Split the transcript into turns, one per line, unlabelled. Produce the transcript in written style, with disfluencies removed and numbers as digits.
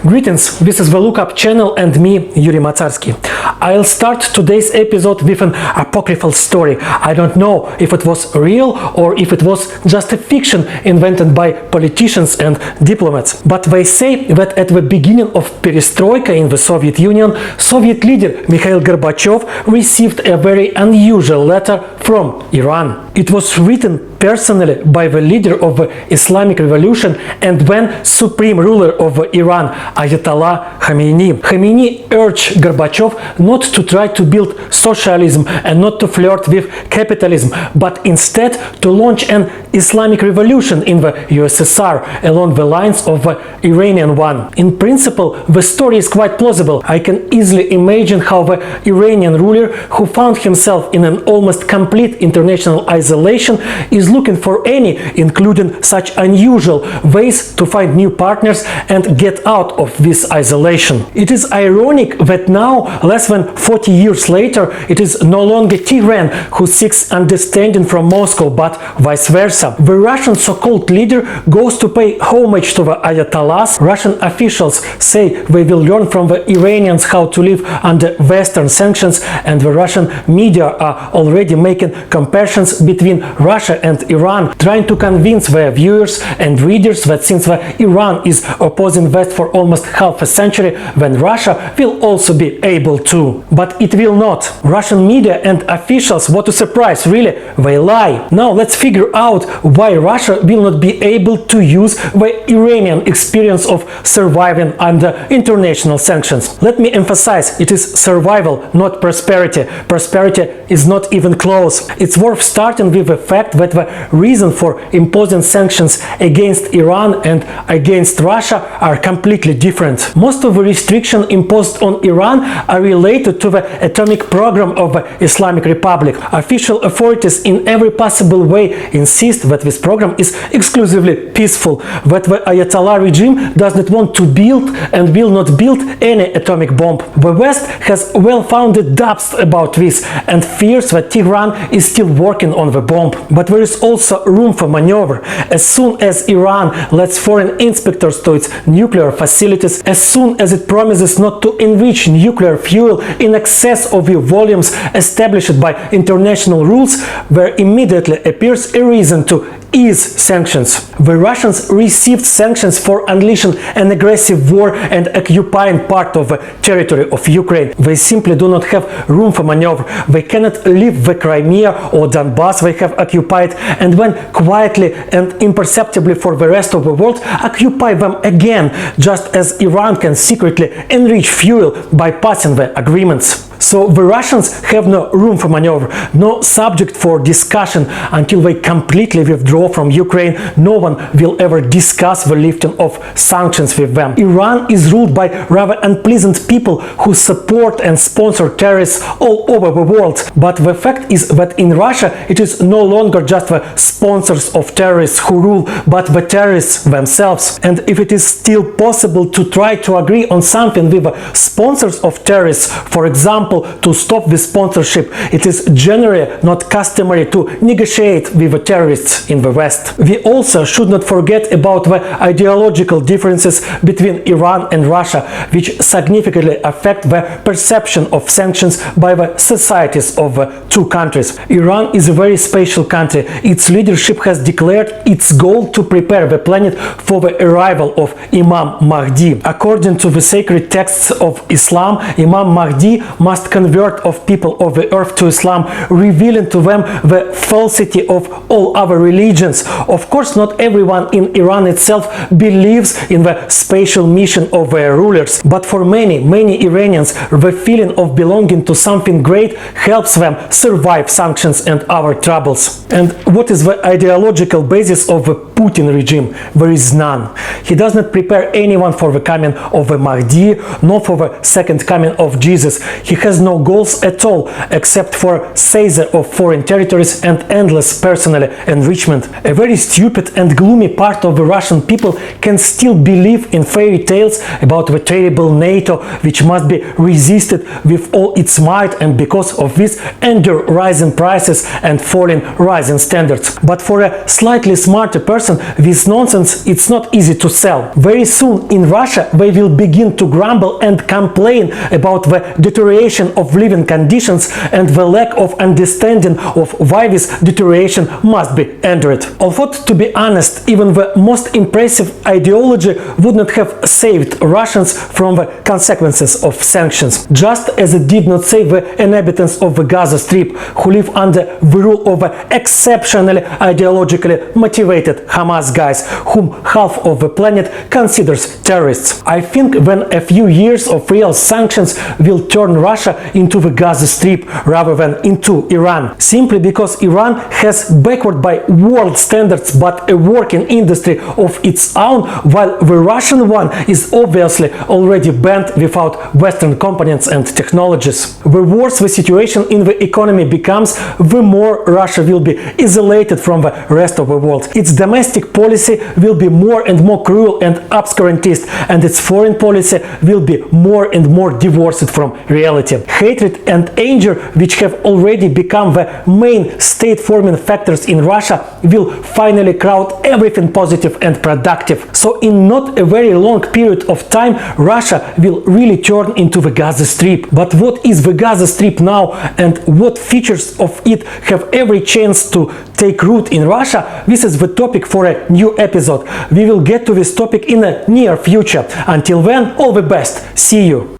Greetings, this is the Lookup channel and me, Yuriy Matsarsky. I'll start today's episode with an apocryphal story. I don't know if it was real or if it was just a fiction invented by politicians and diplomats. But they say that at the beginning of perestroika in the Soviet Union, Soviet leader Mikhail Gorbachev received a very unusual letter from Iran. It was written personally by the leader of the Islamic Revolution and then supreme ruler of Iran, Ayatollah Khamenei. Khamenei urged Gorbachev not to try to build socialism and not to flirt with capitalism, but instead to launch an Islamic revolution in the USSR along the lines of the Iranian one. In principle, the story is quite plausible. I can easily imagine how the Iranian ruler, who found himself in an almost complete international isolation, is looking for any, including such unusual ways to find new partners and get out of this isolation. It is ironic that now, less than 40 years later, it is no longer Tehran who seeks understanding from Moscow, but vice versa. The Russian so-called leader goes to pay homage to the Ayatollahs. Russian officials say they will learn from the Iranians how to live under Western sanctions, and the Russian media are already making comparisons between Russia and Iran, trying to convince their viewers and readers that since Iran is opposing West for almost half a century, then Russia will also be able to. But it will not. Russian media and officials, what a surprise, really, they lie. Now let's figure out why Russia will not be able to use the Iranian experience of surviving under international sanctions. Let me emphasize, it is survival, not prosperity. Prosperity is not even close. It's worth starting with the fact that the reason for imposing sanctions against Iran and against Russia are completely different. Most of the restrictions imposed on Iran are related to the atomic program of the Islamic Republic. Official authorities in every possible way insist that this program is exclusively peaceful, that the Ayatollah regime does not want to build and will not build any atomic bomb. The West has well-founded doubts about this and fears that Tehran is still working on the bomb. But there is also room for maneuver. As soon as Iran lets foreign inspectors to its nuclear facilities, as soon as it promises not to enrich nuclear fuel in excess of the volumes established by international rules, there immediately appears a reason to ease sanctions. The Russians received sanctions for unleashing an aggressive war and occupying part of the territory of Ukraine. They simply do not have room for maneuver. They cannot leave the Crimea or Donbass they have occupied and then quietly and imperceptibly for the rest of the world occupy them again, just as Iran can secretly enrich fuel by passing the agreements. So the Russians have no room for maneuver, no subject for discussion until they completely withdraw from Ukraine. No one will ever discuss the lifting of sanctions with them. Iran is ruled by rather unpleasant people who support and sponsor terrorists all over the world. But the fact is that in Russia it is no longer just the sponsors of terrorists who rule, but the terrorists themselves. And if it is still possible to try to agree on something with the sponsors of terrorists, for example, to stop the sponsorship, it is generally not customary to negotiate with the terrorists in the West. We also should not forget about the ideological differences between Iran and Russia, which significantly affect the perception of sanctions by the societies of the two countries. Iran is a very special country. Its leadership has declared its goal to prepare the planet for the arrival of Imam Mahdi. According to the sacred texts of Islam, Imam Mahdi must convert of people of the earth to Islam, revealing to them the falsity of all other religions. Of course, not everyone in Iran itself believes in the spatial mission of their rulers, but for many Iranians, the feeling of belonging to something great helps them survive sanctions and our troubles. And what is the ideological basis of the Putin regime? There is none. He does not prepare anyone for the coming of the Mahdi, nor for the second coming of Jesus. He has no goals at all, except for seizure of foreign territories and endless personal enrichment. A very stupid and gloomy part of the Russian people can still believe in fairy tales about the terrible NATO, which must be resisted with all its might, and because of this endure rising prices and falling rising standards. But for a slightly smarter person, this nonsense it's not easy to sell. Very soon in Russia they will begin to grumble and complain about the deterioration of living conditions and the lack of understanding of why this deterioration must be endured. Although, to be honest, even the most impressive ideology would not have saved Russians from the consequences of sanctions, just as it did not save the inhabitants of the Gaza Strip, who live under the rule of exceptionally ideologically motivated Hamas guys, whom half of the planet considers terrorists. I think when a few years of real sanctions will turn Russia into the Gaza Strip rather than into Iran, simply because Iran has backward by world standards but a working industry of its own, while the Russian one is obviously already banned without Western components and technologies. The worse the situation in the economy becomes, the more Russia will be isolated from the rest of the world. Its domestic policy will be more and more cruel and obscurantist, and its foreign policy will be more and more divorced from reality. Hatred and anger, which have already become the main state-forming factors in Russia, will finally crowd everything positive and productive. So in not a very long period of time, Russia will really turn into the Gaza Strip. But what is the Gaza Strip now, and what features of it have every chance to take root in Russia? This is the topic for a new episode. We will get to this topic in the near future. Until then, all the best. See you.